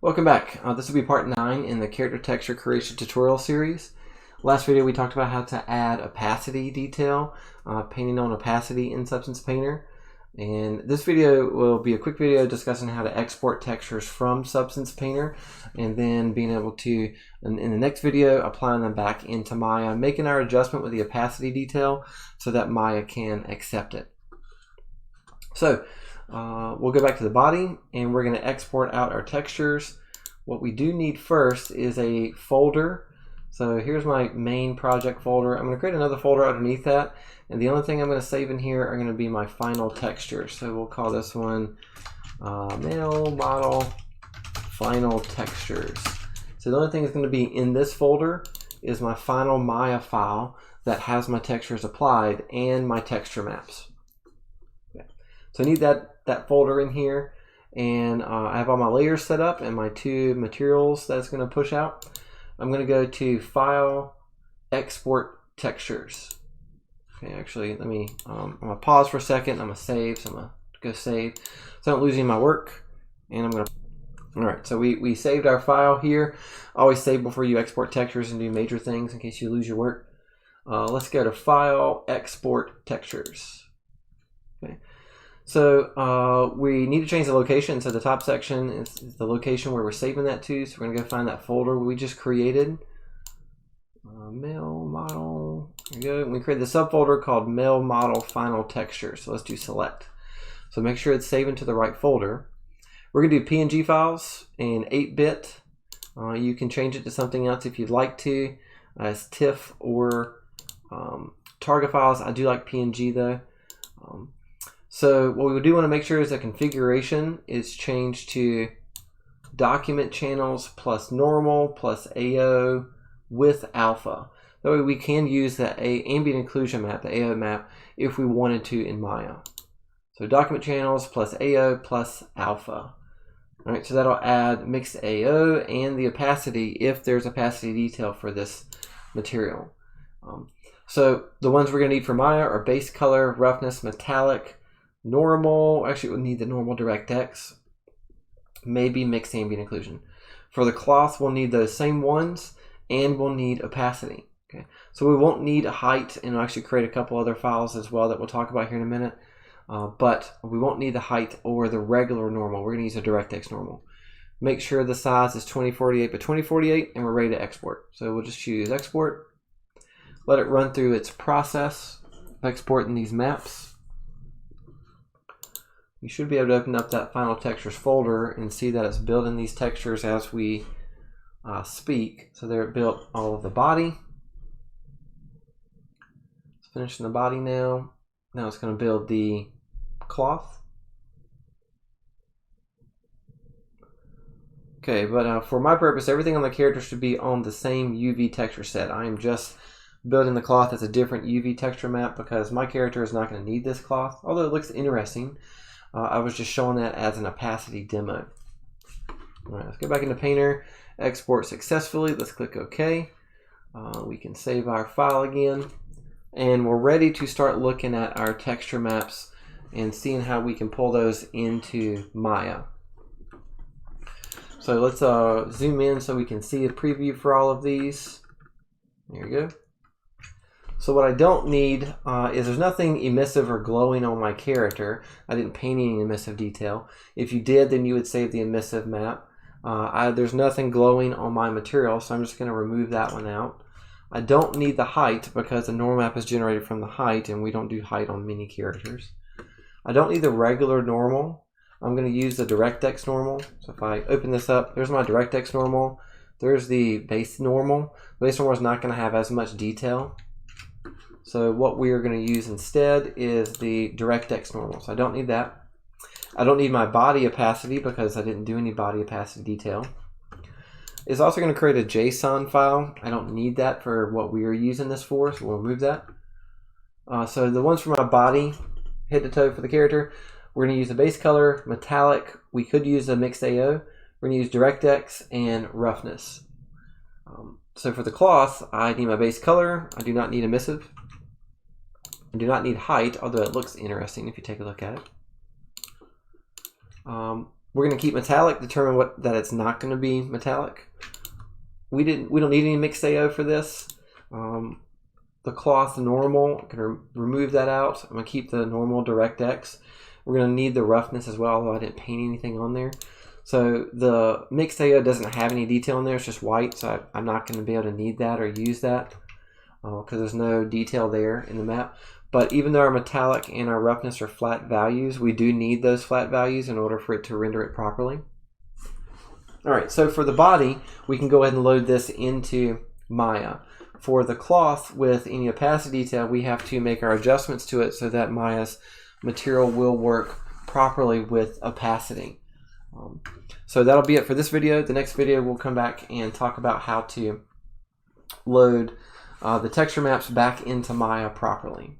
Welcome back. This will be part 9 in the character texture creation tutorial series. Last video we talked about how to add opacity detail, painting on opacity in Substance Painter. And this video will be a quick video discussing how to export textures from Substance Painter and then being able to, in the next video, applying them back into Maya, making our adjustment with the opacity detail so that Maya can accept it. So we'll go back to the body and we're going to export out our textures. What we do need first is a folder. So here's my main project folder. I'm going to create another folder underneath that, and the only thing I'm going to save in here are going to be my final textures. So we'll call this one Male Model Final Textures. So the only thing that's going to be in this folder is my final Maya file that has my textures applied and my texture maps. So I need that folder in here, and I have all my layers set up and my 2 materials that's going to push out. I'm going to go to File, Export Textures. Okay, actually, let me, I'm going to pause for a second. I'm going to save, so I'm going to go save so I don't lose any of my work. And I'm going to, all right, so we saved our file here. Always save before you export textures and do major things in case you lose your work. Let's go to File, Export Textures. Okay. So we need to change the location. So the top section is the location where we're saving that to. So we're going to go find that folder we just created. Male Model. There we go. We created the subfolder called Male Model Final Texture. So let's do select. So make sure it's saving to the right folder. We're going to do PNG files in 8-bit. You can change it to something else if you'd like to, as TIFF or Targa files. I do like PNG though. So what we do want to make sure is that configuration is changed to document channels plus normal plus AO with alpha. That way we can use the ambient occlusion map, the AO map, if we wanted to in Maya. So document channels plus AO plus alpha. All right, so that'll add mixed AO and the opacity if there's opacity detail for this material. So the ones we're going to need for Maya are base color, roughness, metallic, normal. Actually, we'll need the normal DirectX, maybe mixed ambient occlusion. For the cloth, we'll need those same ones, and we'll need opacity. Okay, so we won't need height, and we'll actually create a couple other files as well that we'll talk about here in a minute. But we won't need the height or the regular normal. We're going to use a DirectX normal. Make sure the size is 2048 by 2048, and we're ready to export. So we'll just choose export. Let it run through its process of exporting these maps. You should be able to open up that final textures folder and see that it's building these textures as we speak. So there it built all of the body. It's finishing the body now. Now it's going to build the cloth. Okay, but for my purpose, everything on the character should be on the same UV texture set. I am just building the cloth as a different UV texture map because my character is not going to need this cloth, although it looks interesting. I was just showing that as an opacity demo. All right, let's go back into Painter, export successfully. Let's click OK. We can save our file again, and we're ready to start looking at our texture maps and seeing how we can pull those into Maya. So let's zoom in so we can see a preview for all of these. There you go. So what I don't need is there's nothing emissive or glowing on my character. I didn't paint any emissive detail. If you did, then you would save the emissive map. There's nothing glowing on my material, so I'm just going to remove that one out. I don't need the height because the normal map is generated from the height, and we don't do height on many characters. I don't need the regular normal. I'm going to use the DirectX normal. So if I open this up, there's my DirectX normal. There's the base normal. The base normal is not going to have as much detail. So what we are going to use instead is the DirectX normal. So I don't need that. I don't need my body opacity because I didn't do any body opacity detail. It's also going to create a JSON file. I don't need that for what we are using this for, so we'll remove that. So the ones for my body, head to toe for the character, we're going to use the base color, metallic. We could use a mixed AO. We're going to use DirectX and roughness. So for the cloth, I need my base color. I do not need emissive. I do not need height, although it looks interesting if you take a look at it. We're going to keep metallic, determine that it's not going to be metallic. We don't need any mixed AO for this. The cloth normal, I'm going to remove that out. I'm going to keep the normal DirectX. We're going to need the roughness as well, although I didn't paint anything on there. So the mixed AO doesn't have any detail in there, it's just white, so I'm not going to be able to need that or use that because there's no detail there in the map. But even though our metallic and our roughness are flat values, we do need those flat values in order for it to render it properly. Alright, so for the body, we can go ahead and load this into Maya. For the cloth with any opacity detail, we have to make our adjustments to it so that Maya's material will work properly with opacity. So that'll be it for this video. The next video we'll come back and talk about how to load the texture maps back into Maya properly.